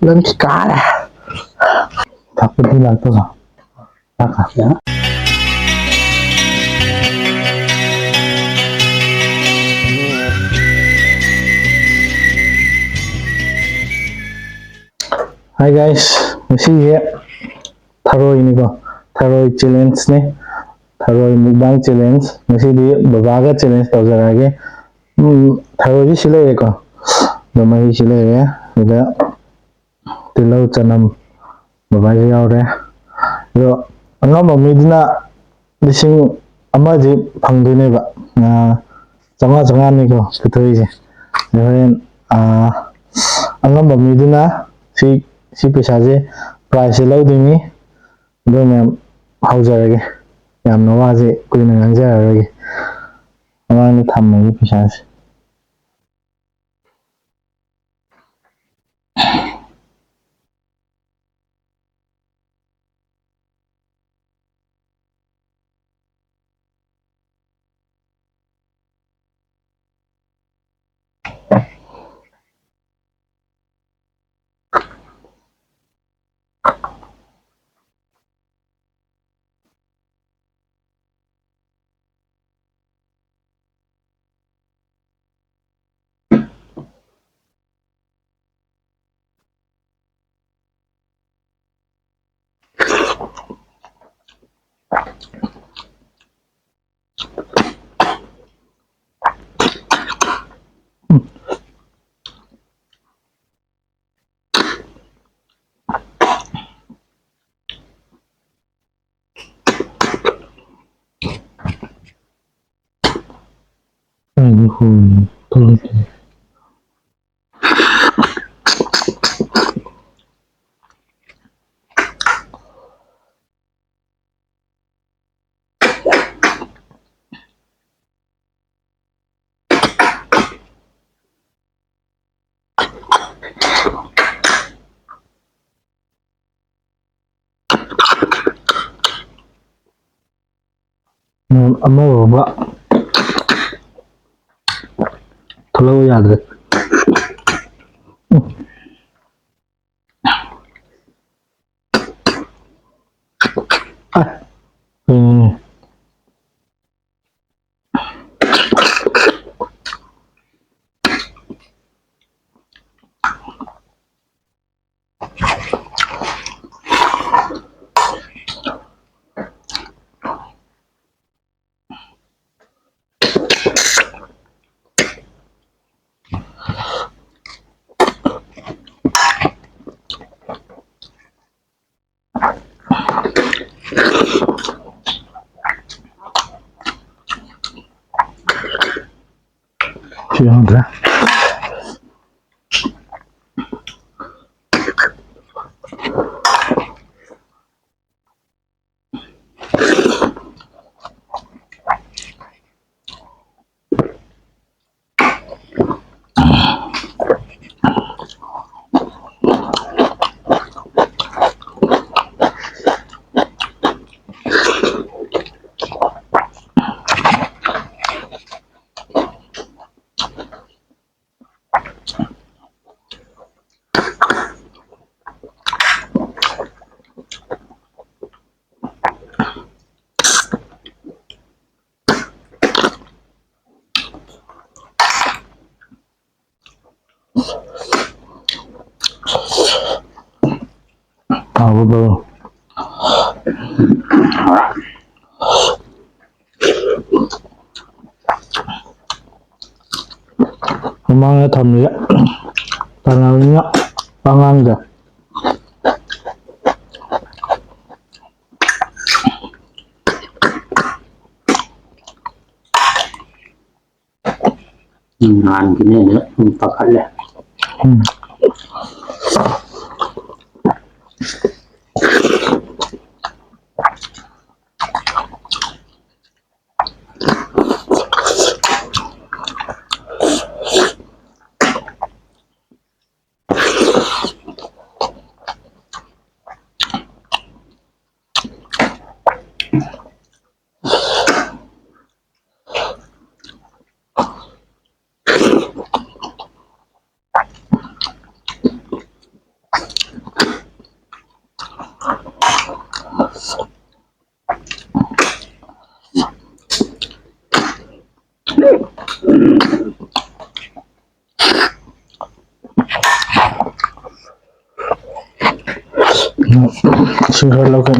ꯂꯝ ꯀꯥꯔꯦ ꯊꯛꯄꯗꯤ ꯂꯥꯛꯇꯕ ꯂꯥꯛꯀꯥ Hi guys, ngasiye tharoy challenge ne tharoy mukbang challenge ngasidi babaga challenge tawjarage tharoy ji silay ko domai silay ida tilau chanam babaji yaure yo angam amidina lising amaji phangdune ba changa ni ko kithoi je horen angam amidina si pesa je price laudini do mem haujarage yamna waje kuina ngangjarage amana thammagi pesa se amaba thulaw yadre Yandra Bro. Mamangnya thamnya tangannya pangangga ngan gini ya pakai ya Sửa lâu cái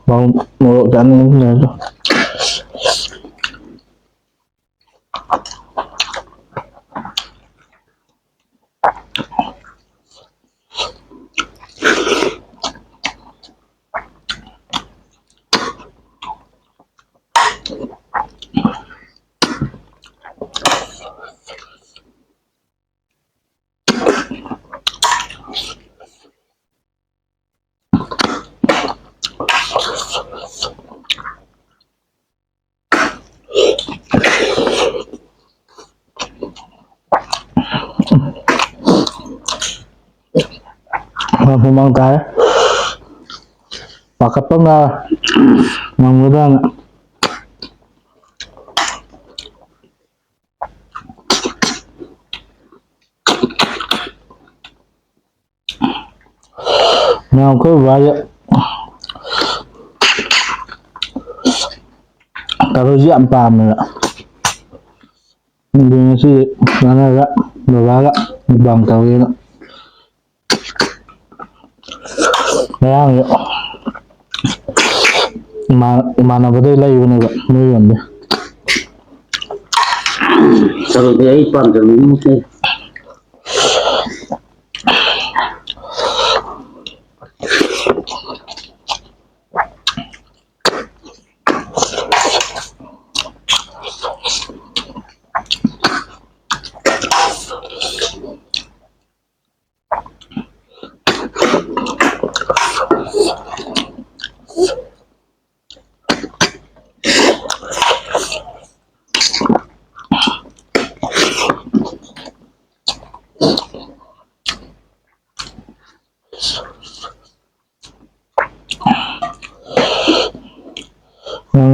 mau mau cái ăn này rồi. Memang kaya pakai pengal mengurang nào có vậy kalau siap paham ya ini sih mana ya berlaga bang tahu ya yang ya mana betul lagi benar muy bien Sau đấy còn rồi mình cái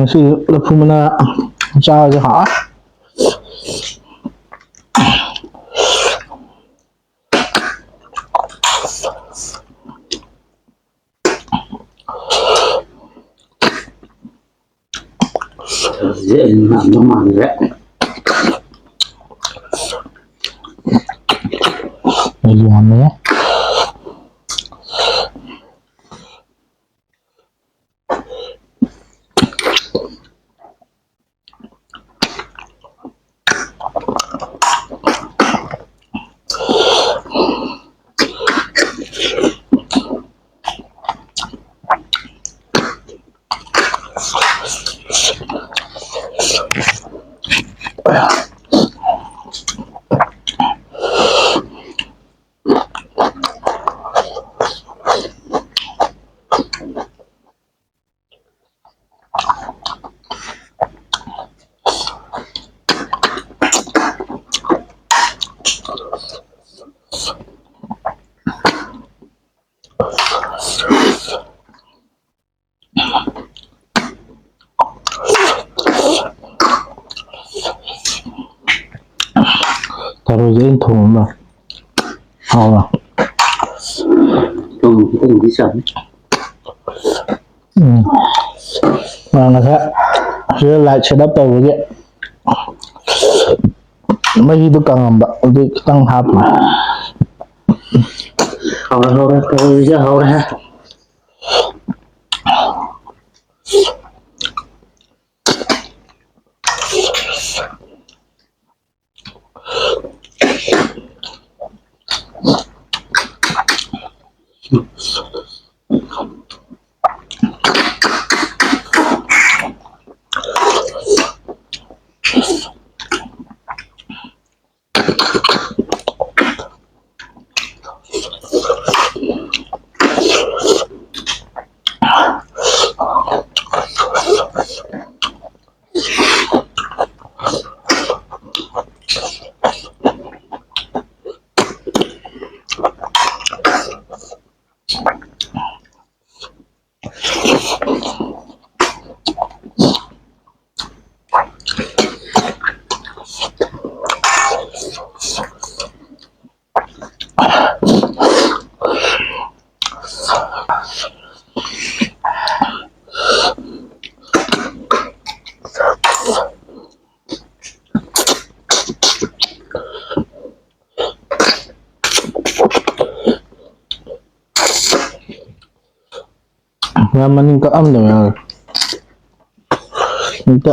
sih lebih mana sao cho họ dễ làm cho màn rẽ làm nhé taruh di thùng mà hao à từng cái sẵn mà là thế rồi lại sẽ đắp tàu vậy mấy itu kang mbak untuk kang hap hầu ra thôi ra hầu ra maning ka am na Minta.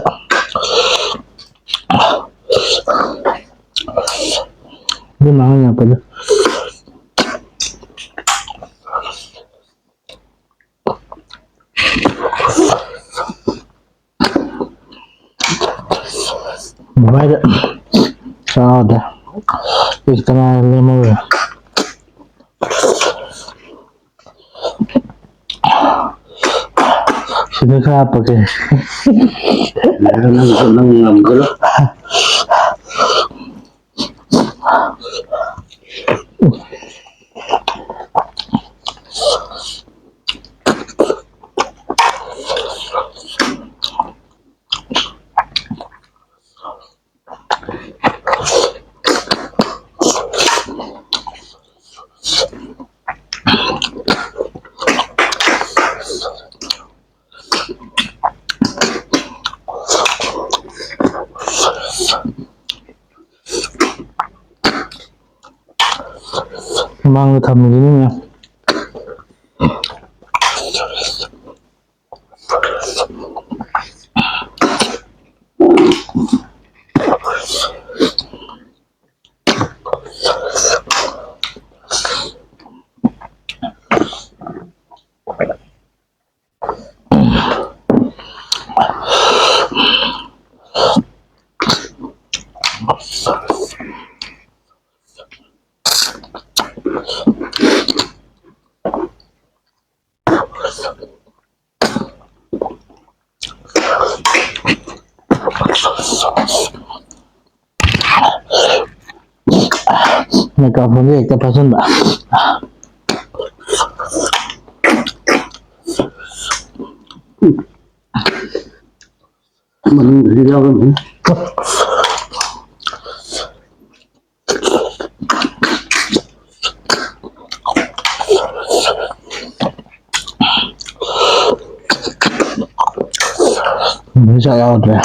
Ini mahal apa tuh? Baik, sao dah? Kita mau ya. Sini apa ke? Nang gelo. Mang thầm cái nha. Mikrofon dia kita pasang mbak. Mình đi đâu rồi? Bisa ya udah.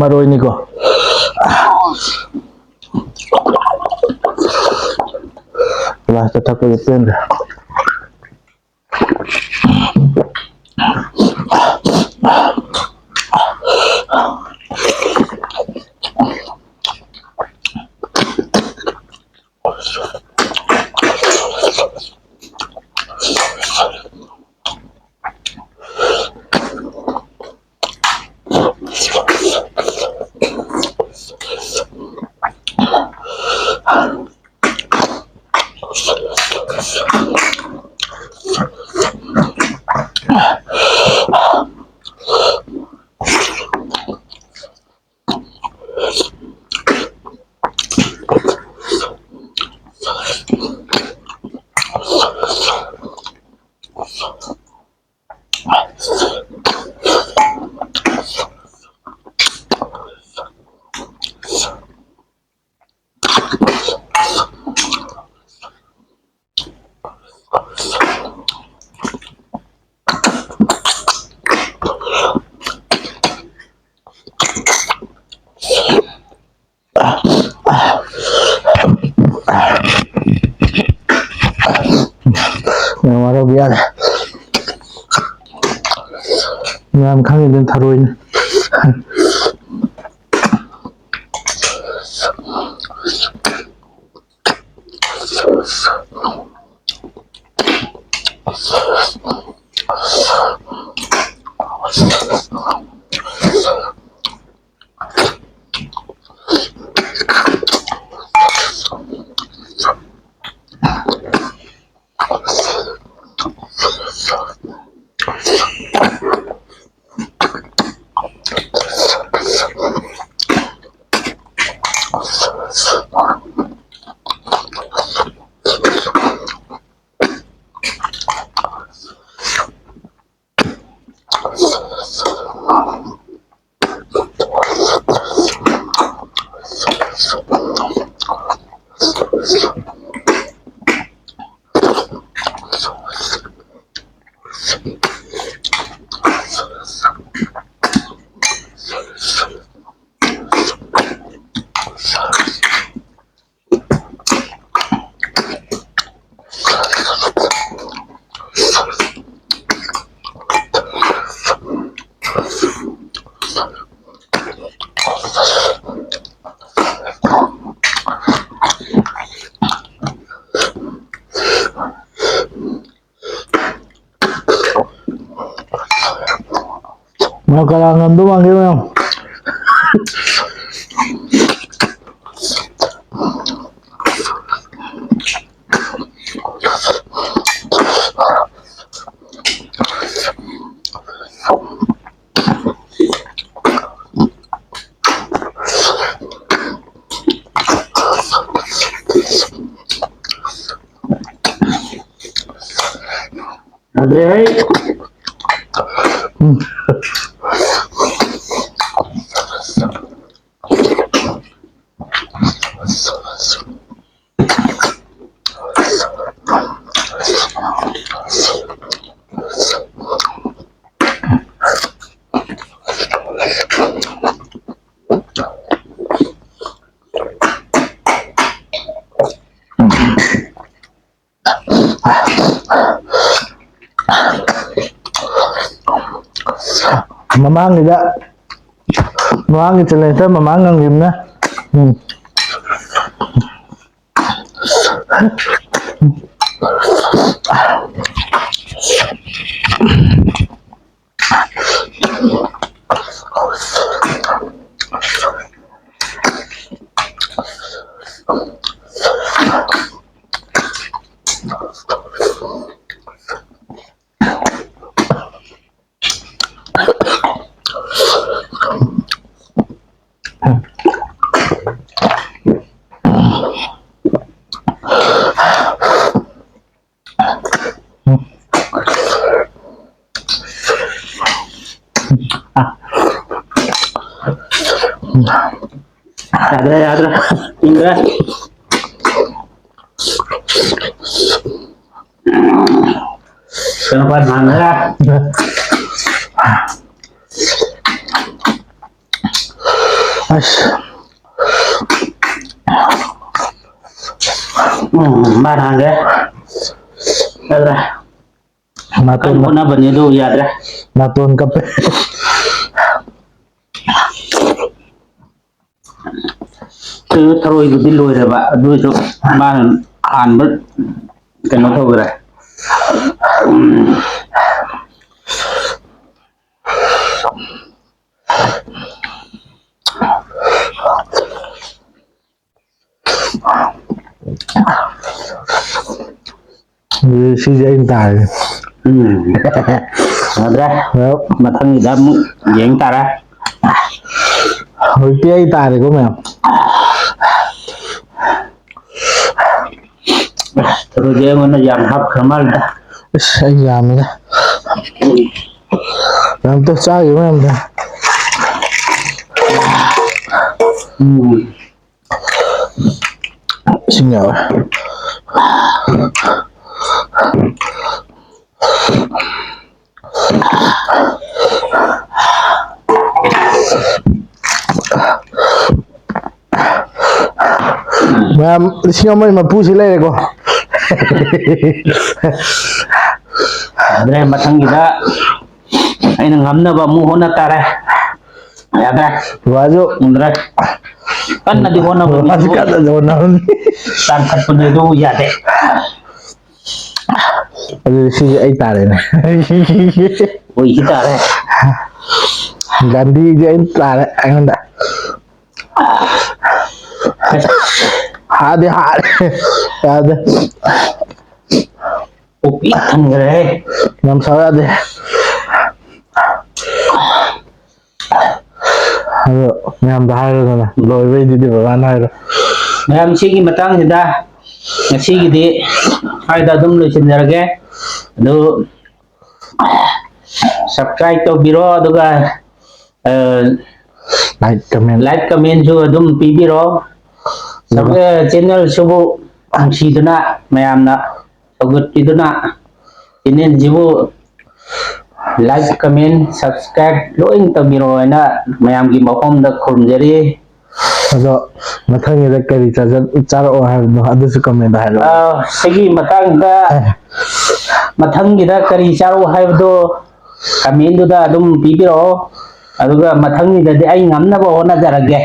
Maroy ni ko. Lah tetap itu dah. ꯌꯥꯔꯦ ꯃꯌꯥꯝ ꯈꯪꯉꯤꯗꯨꯅ ꯊꯔꯣꯏꯅꯤ Mà cả là ngầm đúng không hiểu không? Đấy. Mamang itu lah, mamang yang gimana? Ada, Indra. Kenapa mana? Mana ada? Ada. Matun na ba niyo yadra? Matun kape. Từ thôi được đi lùi rồi bạn đuôi chỗ ba hàn mất cái nó thôi rồi Suy dễ anh tài ra mà thân gì đã dễ anh ta ra hồi kia anh tài này có mèo rồi dia mana yang hap kamal dah anh làm ra làm tôi sao vậy em ta xin nhờ mà xin ông ơi mà pu xí lên này cô ꯌꯥꯗ꯭ꯔꯦ ꯃꯊꯪꯒꯤꯗ ꯑꯩꯅ ꯉꯝꯅꯕ ꯑꯃꯨꯛ ꯍꯣꯠꯅ ꯇꯥꯔꯦ ꯌꯥꯗ꯭ꯔꯦ ꯕꯕꯥꯁꯨ ꯉꯝꯗ꯭ꯔꯦ ꯀꯟꯅꯗꯤ ꯍꯣꯠꯅꯕꯅꯤ ꯕꯕꯥꯁꯨ ꯀꯟꯅ ꯍꯣꯠꯅꯕꯅꯤ ꯇꯥꯡꯈꯠꯄꯅꯤ ꯑꯗꯨ ꯌꯥꯗꯦ ꯑꯗꯨꯗꯤ ꯁꯤꯁꯦ ꯑꯩ ꯇꯥꯔꯦꯅꯦ ꯑꯣꯏꯈꯤ ꯇꯥꯔꯦ ꯒꯥꯟꯙꯤꯁꯦ ꯑꯩ ꯇꯥꯔꯦ ꯑꯩꯉꯣꯟꯗ ꯍꯥꯗꯤ ꯍꯥꯔꯦ ꯌꯥꯗꯦ ꯄꯨꯛ ꯄꯤꯛ ꯊꯟꯈ꯭ꯔꯦ ꯌꯥꯝ ꯁꯥꯎ ꯌꯥꯗꯦ ꯑꯗꯣ ꯃꯌꯥꯝꯗ ꯍꯥꯏꯔꯣꯗꯅ ꯂꯣꯏꯕꯩꯗꯨꯗꯤ ꯕꯕꯥꯅ ꯍꯥꯏꯔꯣ ꯃꯌꯥꯝ ꯁꯤꯒꯤ ꯃꯇꯥꯡꯁꯤꯗ ꯉꯁꯤꯒꯤꯗꯤ ꯁ꯭ꯋꯥꯏꯗ ꯑꯗꯨꯝ ꯂꯣꯏꯁꯤꯟꯖꯔꯒꯦ ꯑꯗꯨ ꯁꯕꯁꯀ꯭ꯔꯥꯏꯕ ꯇꯧꯕꯤꯔꯣ ꯑꯗꯨꯒ ꯂꯥꯏꯛ ꯀꯃꯦꯟ ꯂꯥꯏꯛ ꯀꯃꯦꯟꯁꯨ ꯑꯗꯨꯝ ꯄꯤꯕꯤꯔꯣ ꯆꯦꯅꯦꯜꯁꯤꯕꯨ ꯅꯨꯡꯁꯤꯗꯨꯅ ꯃꯌꯥꯝꯅ ꯁꯧꯒꯠꯄꯤꯗꯨꯅ ꯆꯦꯅꯦꯜꯁꯤꯕꯨ ꯂꯥꯏꯛ ꯀꯃꯦꯟ ꯁꯕꯁꯀ꯭ꯔꯥꯏꯕ ꯂꯣꯏ ꯇꯧꯕꯤꯔꯛꯑꯣ ꯍꯥꯏꯅ ꯃꯌꯥꯝꯒꯤ ꯃꯐꯝꯗ ꯈꯨꯔꯨꯝꯖꯔꯤ ꯑꯗꯣ ꯃꯊꯪꯒꯤꯗ ꯀꯔꯤ ꯆꯥꯔꯛꯑꯣ ꯍꯥꯏꯕꯅꯣ ꯑꯗꯨꯁꯨ ꯀꯃꯦꯟꯗ ꯍꯥꯏꯔꯛꯑꯣ ꯁꯤꯒꯤ ꯃꯇꯥꯡꯗ ꯃꯊꯪꯒꯤꯗ ꯀꯔꯤ ꯆꯥꯔꯛꯑꯣ ꯍꯥꯏꯕꯗꯣ ꯀꯃꯦꯟꯗꯨꯗ ꯑꯗꯨꯝ ꯄꯤꯕꯤꯔꯛꯑꯣ ꯑꯗꯨꯒ ꯃꯊꯪꯒꯤꯗꯗꯤ ꯑꯩ ꯉꯝꯅꯕ ꯍꯣꯠꯅꯖꯔꯒꯦ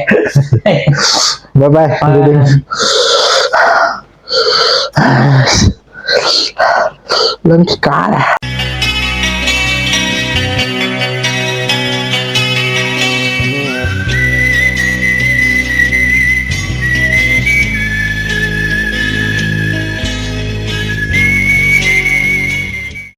ꯕꯥꯏ ꯕꯥꯏ ꯑꯗꯨꯗꯤ ꯅꯪ ꯀꯥꯔꯦ